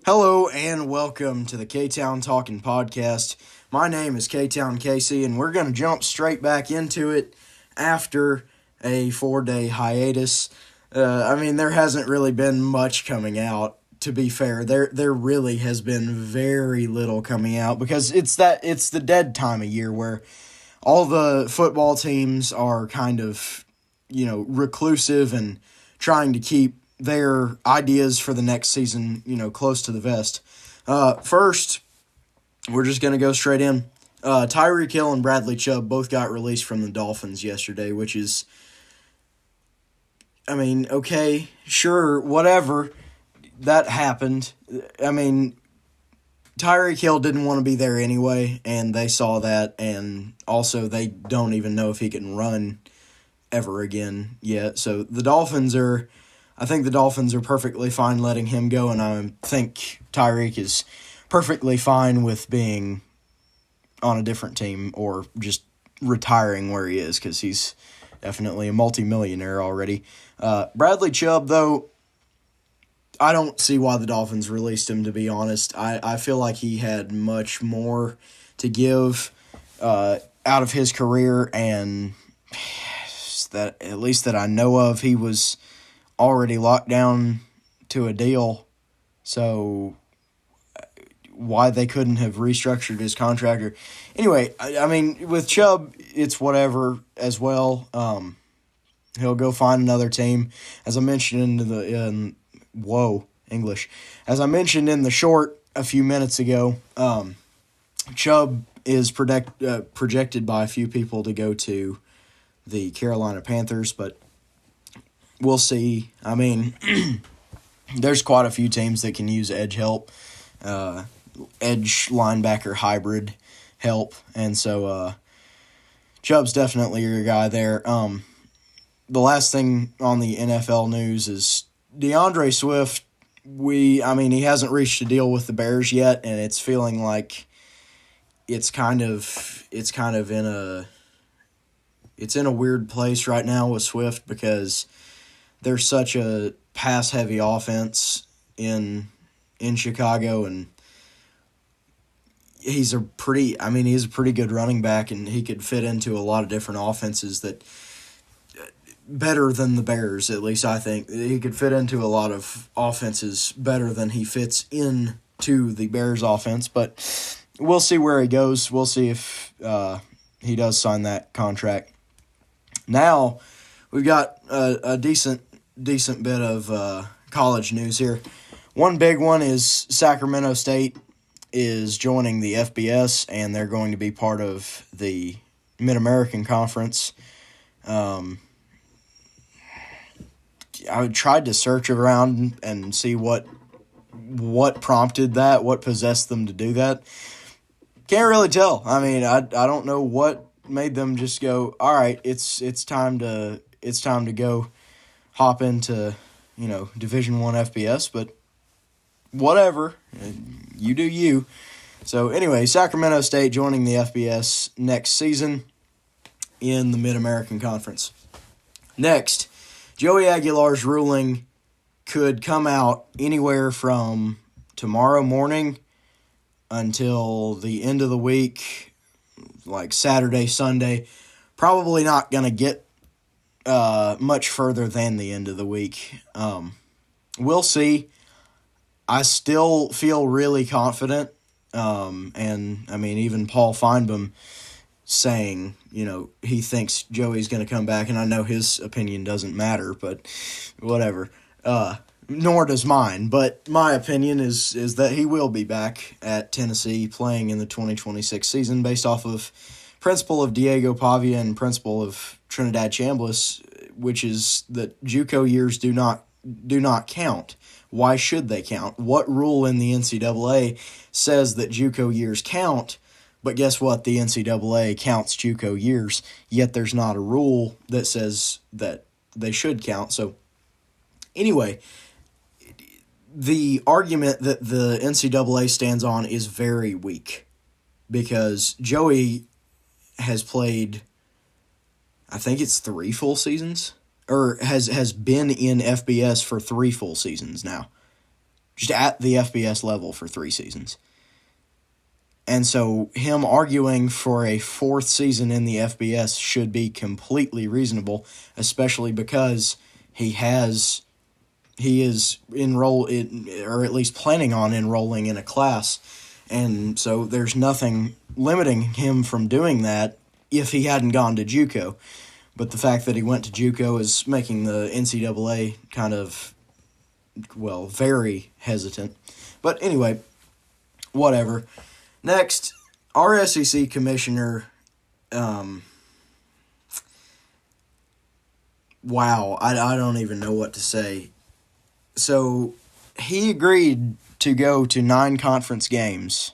Hello and welcome to the K-Town Talking Podcast. My name is K-Town Casey, and we're going to jump straight back into it after a 4-day hiatus. There hasn't really been much coming out, to be fair. There really has been very little coming out because it's the dead time of year where all the football teams are kind of, reclusive and trying to keep their ideas for the next season, close to the vest. First, we're just going to go straight in. Tyreek Hill and Bradley Chubb both got released from the Dolphins yesterday, which is, okay, sure, whatever. That happened. Tyreek Hill didn't want to be there anyway, and they saw that, and also they don't even know if he can run ever again yet. So I think the Dolphins are perfectly fine letting him go, and I think Tyreek is perfectly fine with being on a different team or just retiring where he is because he's definitely a multimillionaire already. Bradley Chubb, though, I don't see why the Dolphins released him, to be honest. I feel like he had much more to give out of his career, and that at least that I know of, he was already locked down to a deal. So why they couldn't have restructured his contract? Anyway, with Chubb, it's whatever as well. He'll go find another team. As I mentioned As I mentioned in the short a few minutes ago, Chubb is projected by a few people to go to the Carolina Panthers, but we'll see. There's quite a few teams that can use edge help, edge linebacker hybrid help, and so Chubb's definitely your guy there. The last thing on the NFL news is DeAndre Swift. He hasn't reached a deal with the Bears yet, and it's feeling like it's in a weird place right now with Swift because there's such a pass-heavy offense in Chicago, and he's a pretty good running back, and he could fit into a lot of different offenses that better than the Bears, at least I think. He could fit into a lot of offenses better than he fits into the Bears offense, but we'll see where he goes. We'll see if he does sign that contract. Now, we've got a decent bit of college news here. One big one is Sacramento State is joining the FBS, and they're going to be part of the Mid-American Conference. I tried to search around and see what prompted that, what possessed them to do that. Can't really tell. I don't know what made them just go, all right, it's time to go hop into, Division I FBS, but whatever, you do you. So anyway, Sacramento State joining the FBS next season in the Mid-American Conference. Next, Joey Aguilar's ruling could come out anywhere from tomorrow morning until the end of the week, like Saturday, Sunday. Probably not going to get much further than the end of the week. We'll see. I still feel really confident. Even Paul Feinbaum saying, he thinks Joey's going to come back, and I know his opinion doesn't matter, but whatever. Nor does mine, but my opinion is that he will be back at Tennessee playing in the 2026 season based off of principle of Diego Pavia and principle of Trinidad Chambliss, which is that JUCO years do not count. Why should they count? What rule in the NCAA says that JUCO years count? But guess what? The NCAA counts JUCO years, yet there's not a rule that says that they should count. So anyway, the argument that the NCAA stands on is very weak because Joey has played, I think it's 3 full seasons, or has been in FBS for 3 full seasons now. just at the FBS level for 3 seasons. And so him arguing for a 4th season in the FBS should be completely reasonable, especially because he is enrolled in, or at least planning on enrolling in a class. And so there's nothing limiting him from doing that if he hadn't gone to JUCO. But the fact that he went to JUCO is making the NCAA kind of, very hesitant. But anyway, whatever. Next, our SEC commissioner, I don't even know what to say. So, he agreed to go to 9 conference games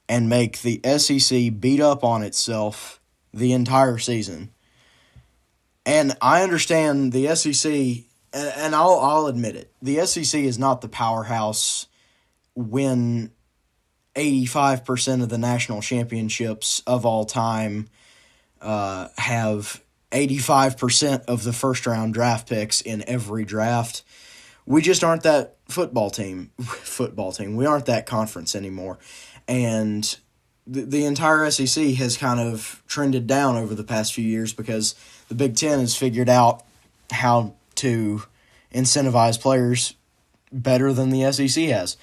and make the SEC beat up on itself the entire season. And I understand the SEC, and I'll admit it, the SEC is not the powerhouse when 85% of the national championships of all time have 85% of the first-round draft picks in every draft. We just aren't that football team. We aren't that conference anymore. And the entire SEC has kind of trended down over the past few years because the Big Ten has figured out how to incentivize players better than the SEC has.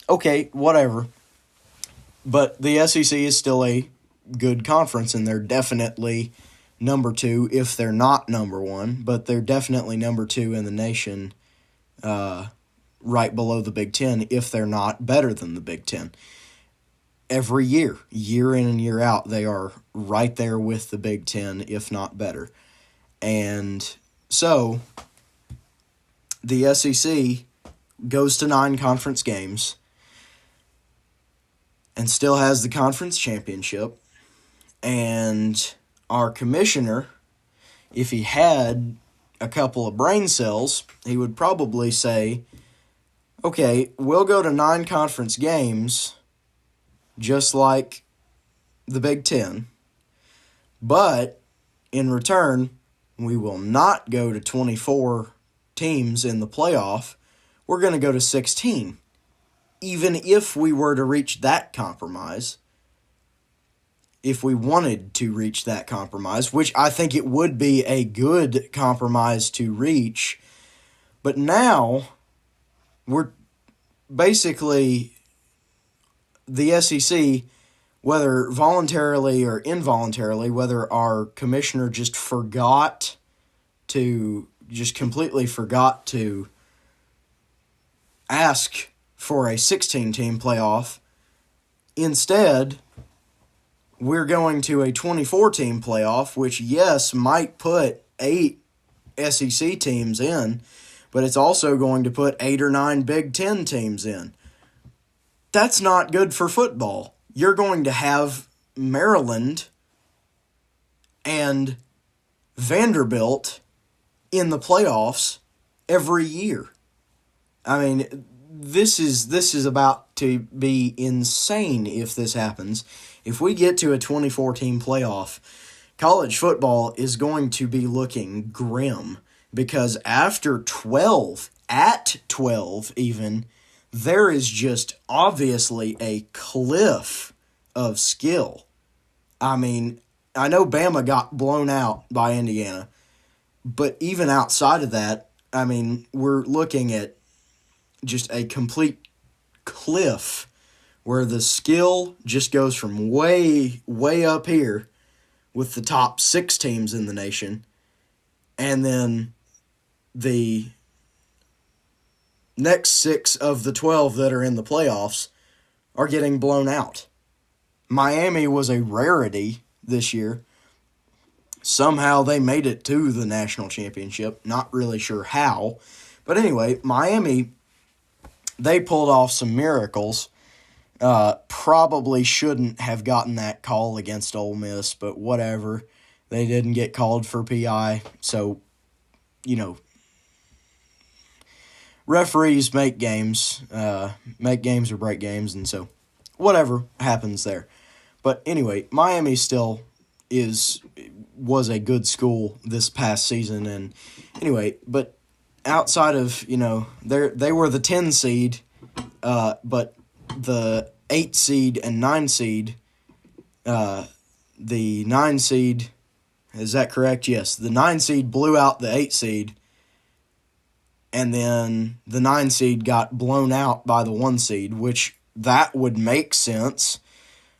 Okay, whatever. But the SEC is still a good conference, and they're definitely number 2 if they're not number 1, but they're definitely number 2 in the nation, right below the Big Ten if they're not better than the Big Ten. Every year in and year out, they are right there with the Big Ten, if not better. And so the SEC goes to 9 conference games and still has the conference championship. And our commissioner, if he had a couple of brain cells, he would probably say, okay, we'll go to 9 conference games just like the Big Ten, but in return, we will not go to 24 teams in the playoff. We're going to go to 16. Even if we were to reach that compromise, if we wanted to reach that compromise, which I think it would be a good compromise to reach, but now we're basically the SEC, whether voluntarily or involuntarily, whether our commissioner just completely forgot to ask for a 16-team playoff. Instead, we're going to a 24-team playoff, which, yes, might put 8 SEC teams in, but it's also going to put 8 or 9 Big Ten teams in. That's not good for football. You're going to have Maryland and Vanderbilt in the playoffs every year. I mean, this is about to be insane if this happens. If we get to a 24-team playoff, college football is going to be looking grim because after 12, at 12 even, there is just obviously a cliff of skill. I mean, I know Bama got blown out by Indiana, but even outside of that, I mean, we're looking at just a complete cliff where the skill just goes from way, way up here with the top 6 teams in the nation, and then the next 6 of the 12 that are in the playoffs are getting blown out. Miami was a rarity this year. Somehow they made it to the national championship. Not really sure how. But anyway, Miami, they pulled off some miracles. Probably shouldn't have gotten that call against Ole Miss, but whatever. They didn't get called for PI, so, referees make games or break games, and so whatever happens there. But anyway, Miami still was a good school this past season, and anyway, but outside of, they were the 10 seed, but the 8 seed and 9 seed, the 9 seed, is that correct? Yes. The 9 seed blew out the 8 seed, and then the 9 seed got blown out by the 1 seed, which that would make sense,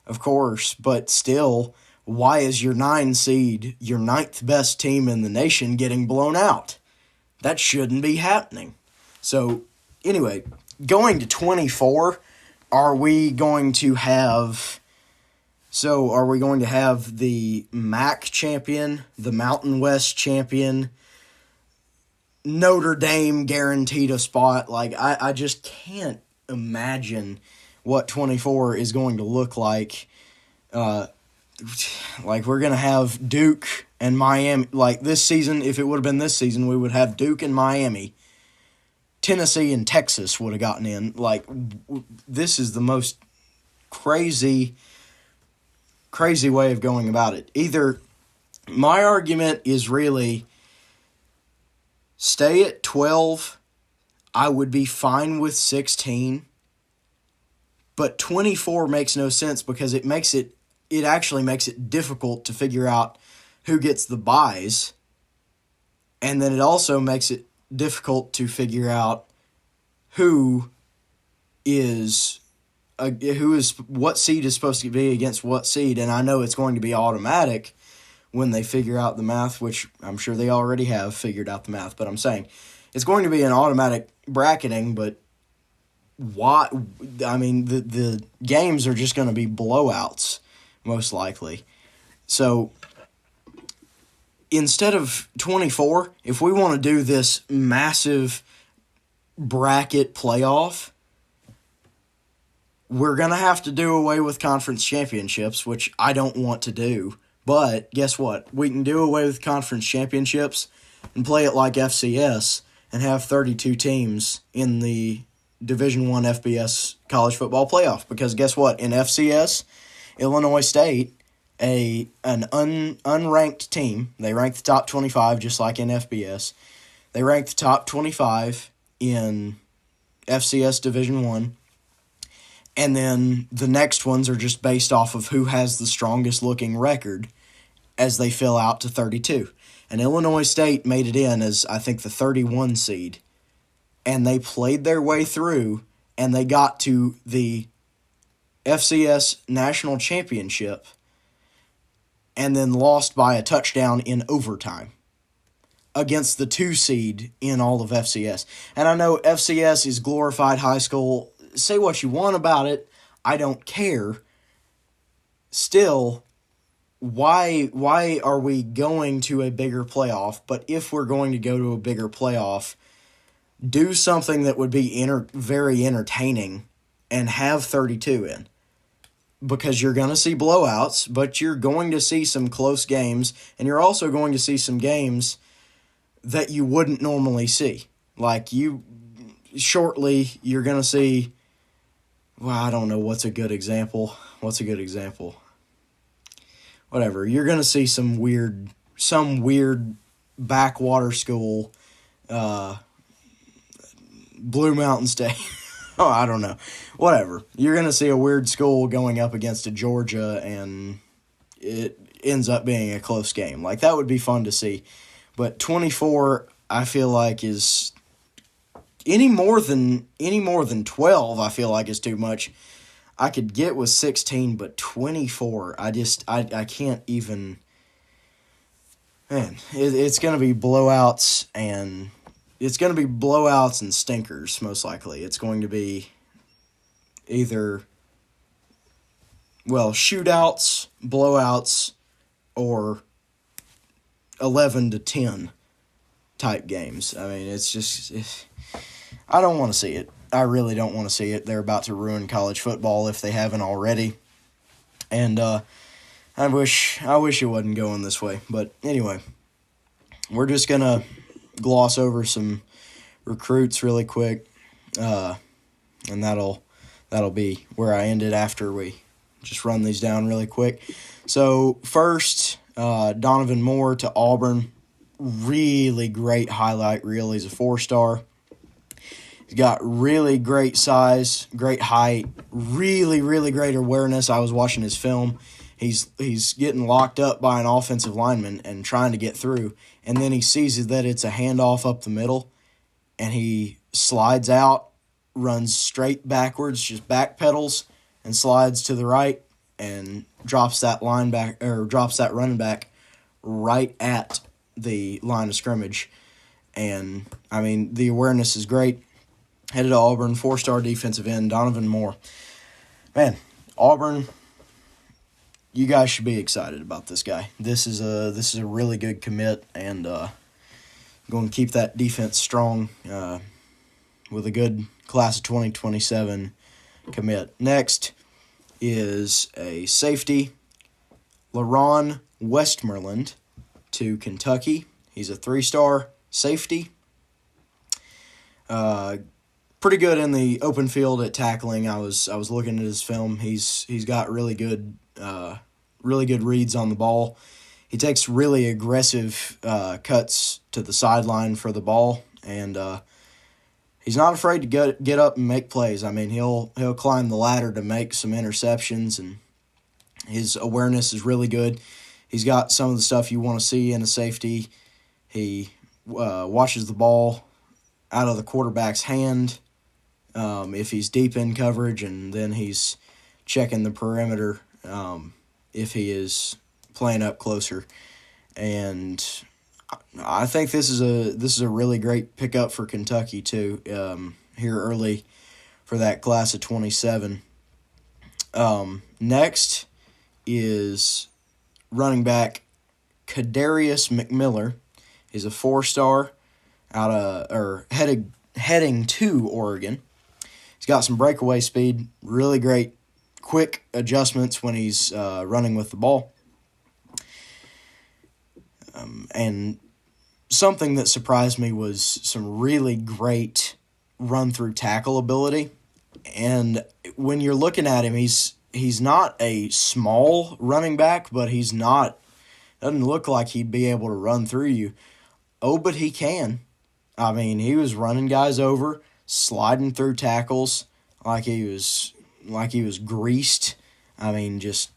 of course, but still, why is your 9 seed, your 9th best team in the nation, getting blown out? That shouldn't be happening. So, anyway, going to 24, are we going to have the MAC champion, the Mountain West champion, Notre Dame guaranteed a spot? Like, I just can't imagine what 24 is going to look like. Like, we're going to have Duke and Miami. Like, this season, if it would have been this season, we would have Duke and Miami. Tennessee and Texas would have gotten in. Like, this is the most crazy way of going about it. Either, my argument is really, stay at 12. I would be fine with 16. But 24 makes no sense because it actually makes it difficult to figure out who gets the buys. And then it also makes it difficult to figure out what seed is supposed to be against what seed. And I know it's going to be automatic when they figure out the math, which I'm sure they already have figured out the math, but I'm saying it's going to be an automatic bracketing, but why? I mean, the games are just going to be blowouts, most likely. So instead of 24, if we want to do this massive bracket playoff, we're going to have to do away with conference championships, which I don't want to do. But guess what? We can do away with conference championships and play it like FCS and have 32 teams in the Division I FBS college football playoff. Because guess what? In FCS, Illinois State, an unranked team, they rank the top 25 just like in FBS. They rank the top 25 in FCS Division I. And then the next ones are just based off of who has the strongest looking record as they fill out to 32. And Illinois State made it in as, I think, the 31 seed. And they played their way through, and they got to the FCS National Championship and then lost by a touchdown in overtime against the 2 seed in all of FCS. And I know FCS is glorified high school. Say what you want about it. I don't care. Still, why are we going to a bigger playoff? But if we're going to go to a bigger playoff, do something that would be very entertaining and have 32 in. Because you're going to see blowouts, but you're going to see some close games, and you're also going to see some games that you wouldn't normally see. Like, shortly, you're going to see, well, I don't know what's a good example. Whatever. You're going to see some weird backwater school, Blue Mountain State. Oh, I don't know. Whatever. You're going to see a weird school going up against a Georgia, and it ends up being a close game. Like, that would be fun to see. But 24, I feel like, is any more than 12, I feel like is too much. I could get with 16, but 24, I can't even. Man, it's going to be blowouts and stinkers, most likely. It's going to be either, shootouts, blowouts, or 11-10 type games. I mean, I don't want to see it. I really don't want to see it. They're about to ruin college football if they haven't already. And I wish it wasn't going this way. But anyway, we're just going to gloss over some recruits really quick. And that'll be where I ended after we just run these down really quick. So first, Donovan Moore to Auburn. really great highlight reel. He's a 4-star. He's got really great size, great height, really, really great awareness. I was watching his film. He's getting locked up by an offensive lineman and trying to get through, and then he sees that it's a handoff up the middle, and he slides out, runs straight backwards, just backpedals, and slides to the right, and drops that running back right at the line of scrimmage. And I mean, the awareness is great. Headed to Auburn, 4-star defensive end, Donovan Moore. Man, Auburn, you guys should be excited about this guy. This is a really good commit, and going to keep that defense strong with a good class of 2027 commit. Next is a safety, LaRon Westmoreland to Kentucky. He's a 3-star safety. Pretty good in the open field at tackling. I was looking at his film. He's got really good reads on the ball. He takes really aggressive cuts to the sideline for the ball, and he's not afraid to get up and make plays. I mean, he'll climb the ladder to make some interceptions, and his awareness is really good. He's got some of the stuff you want to see in a safety. He watches the ball out of the quarterback's hand if he's deep in coverage, and then he's checking the perimeter if he is playing up closer. And I think this is a really great pickup for Kentucky too. Here early for that class of 27. Next is running back Kadarius McMiller. He's a 4-star heading to Oregon. He's got some breakaway speed, really great quick adjustments when he's running with the ball. And something that surprised me was some really great run-through tackle ability. And when you're looking at him, he's not a small running back, but doesn't look like he'd be able to run through you. Oh, but he can. I mean, he was running guys over, sliding through tackles like he was greased. I mean, just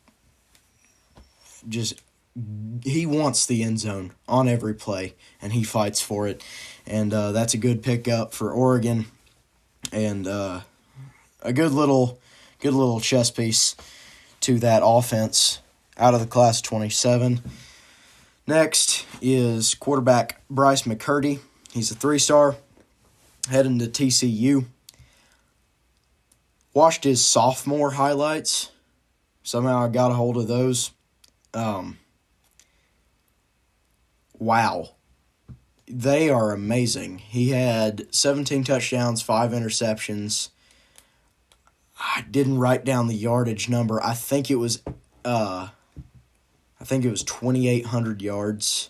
he wants the end zone on every play, and he fights for it. And that's a good pickup for Oregon, and a good little chess piece to that offense out of the class 27. Next is quarterback Bryce McCurdy. He's a 3-star, heading to TCU. Watched his sophomore highlights. Somehow I got a hold of those. Wow. They are amazing. He had 17 touchdowns, 5 interceptions. I didn't write down the yardage number. I think it was 2,800 yards.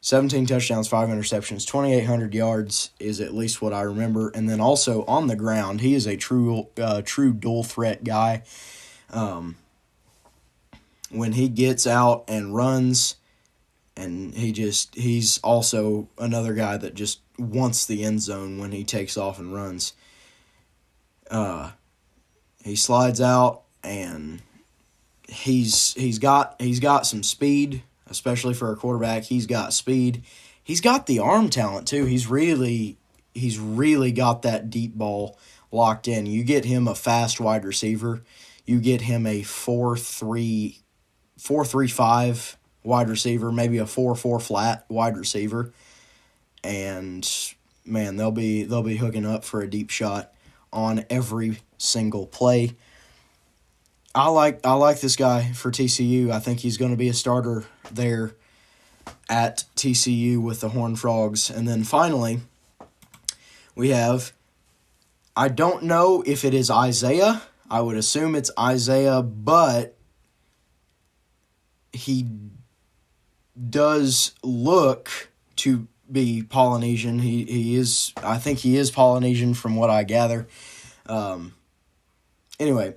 17 touchdowns, 5 interceptions, 2,800 yards is at least what I remember. And then also on the ground, he is a true dual threat guy. When he gets out and runs, and he's also another guy that just wants the end zone when he takes off and runs. He slides out, and he's got some speed. Especially for a quarterback, he's got speed. He's got the arm talent too. He's really got that deep ball locked in. You get him a fast wide receiver. You get him a 4-3-5 wide receiver, maybe a 4-4 flat wide receiver, and man, they'll be hooking up for a deep shot on every single play. I like this guy for TCU. I think he's going to be a starter there at TCU with the Horned Frogs. And then finally, we have, I don't know if it is Isaiah. I would assume it's Isaiah, but he does look to be Polynesian. He is, I think he is Polynesian from what I gather. Anyway.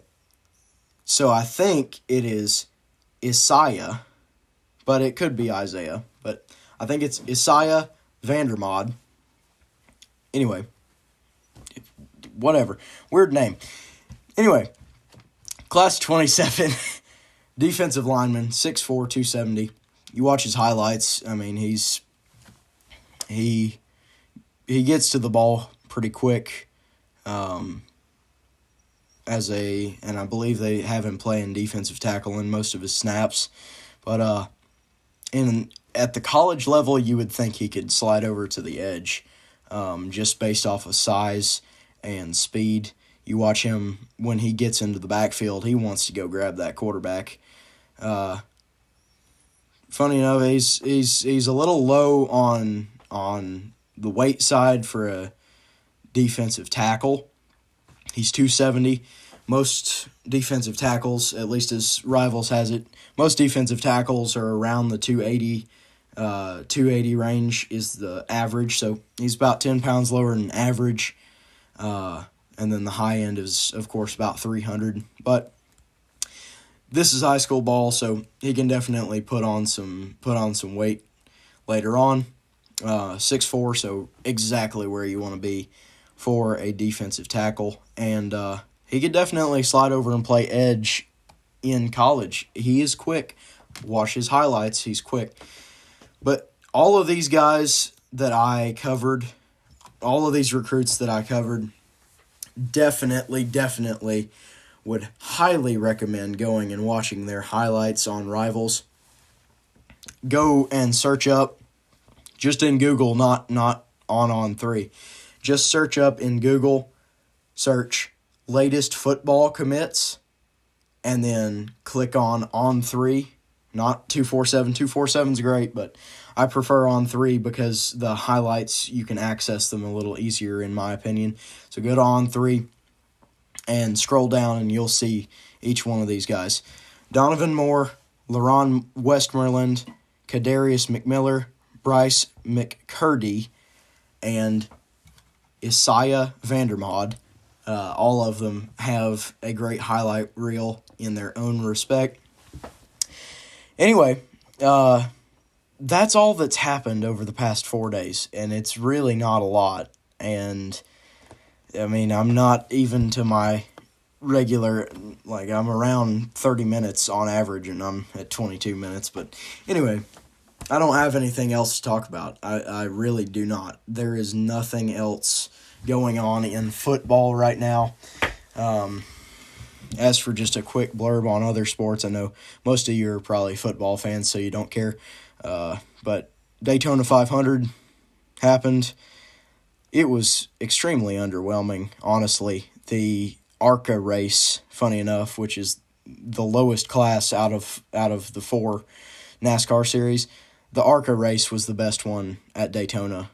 So I think it is Isaiah, but it could be Isaiah. But I think it's Isaiah Vandermod. Anyway, whatever. Weird name. Anyway, class 27, defensive lineman, 6'4", 270. You watch his highlights. I mean, he gets to the ball pretty quick. And I believe they have him playing defensive tackle in most of his snaps. But at the college level, you would think he could slide over to the edge, just based off of size and speed. You watch him when he gets into the backfield, he wants to go grab that quarterback. Funny enough, he's a little low on the weight side for a defensive tackle. He's 270. Most defensive tackles, at least his rivals has it, most defensive tackles are around the 280 range is the average. So he's about 10 pounds lower than average. And then the high end is, of course, about 300. But this is high school ball, so he can definitely put on some weight later on. 6'4", so exactly where you want to be for a defensive tackle. And he could definitely slide over and play edge in college. He is quick. Watch his highlights. He's quick. But all of these guys that I covered, all of these recruits that I covered, definitely would highly recommend going and watching their highlights on Rivals. Go and search up, just in Google, not on 3. Just search up in Google, search latest football commits, and then click on 3, not 247. 247 is great, but I prefer on 3 because the highlights, you can access them a little easier in my opinion. So go to on 3 and scroll down and you'll see each one of these guys. Donovan Moore, LaRon Westmoreland, Kadarius McMiller, Bryce McCurdy, and Isaiah Vandermod. All of them have a great highlight reel in their own respect. Anyway, that's all that's happened over the past 4 days, and it's really not a lot. And, I mean, I'm not even to my regular, like, I'm around 30 minutes on average, and I'm at 22 minutes. But, anyway, I don't have anything else to talk about. I really do not. There is nothing else going on in football right now. As for just a quick blurb on other sports, I know most of you are probably football fans, so you don't care. But Daytona 500 happened. It was extremely underwhelming, honestly. The ARCA race, funny enough, which is the lowest class out of the 4 NASCAR series, the ARCA race was the best one at Daytona.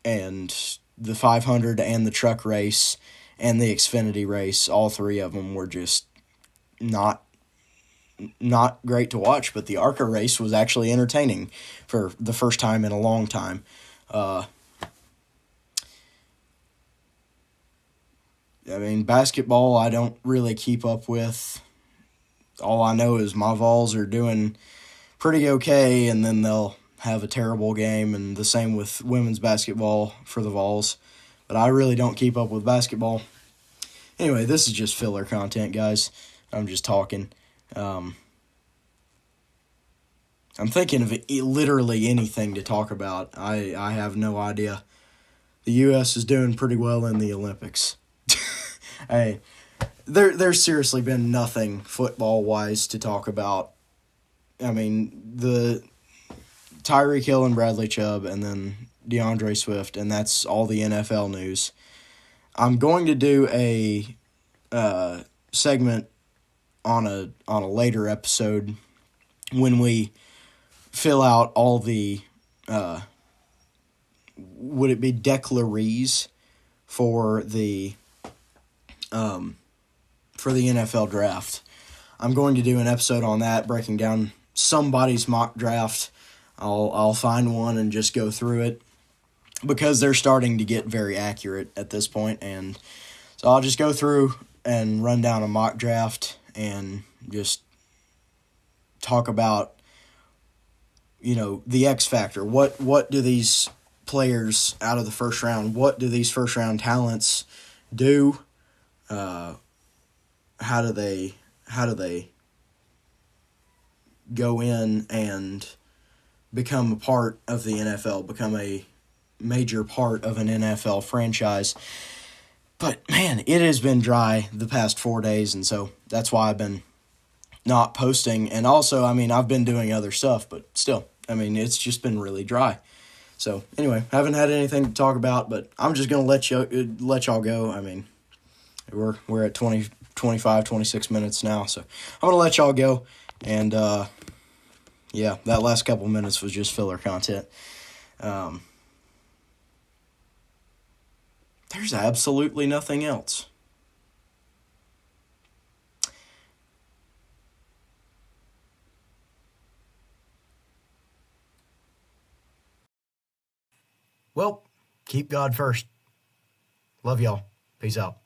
And the 500 and the truck race and the Xfinity race, all 3 of them were just not great to watch, but the ARCA race was actually entertaining for the first time in a long time. I mean, basketball I don't really keep up with. All I know is my Vols are doing pretty okay, and then they'll have a terrible game, and the same with women's basketball for the Vols. But I really don't keep up with basketball. Anyway, this is just filler content, guys. I'm just talking. I'm thinking of literally anything to talk about. I have no idea. The U.S. is doing pretty well in the Olympics. Hey, there's seriously been nothing football-wise to talk about. I mean, the Tyreek Hill and Bradley Chubb, and then DeAndre Swift, and that's all the NFL news. I'm going to do a segment on a later episode when we fill out all the would it be declarees for the NFL draft. I'm going to do an episode on that, breaking down somebody's mock draft. I'll find one and just go through it because they're starting to get very accurate at this point, and so I'll just go through and run down a mock draft and just talk about the X factor. What do these players out of the first round, what do these first round talents do? How do they go in and become a part of the NFL, become a major part of an NFL franchise? But man, it has been dry the past 4 days, and so that's why I've been not posting. And also, I've been doing other stuff, but still, it's just been really dry. So anyway, haven't had anything to talk about, but I'm just gonna let y'all go. We're at 20, 25, 26 minutes now, so I'm gonna let y'all go. And yeah, that last couple minutes was just filler content. There's absolutely nothing else. Well, keep God first. Love y'all. Peace out.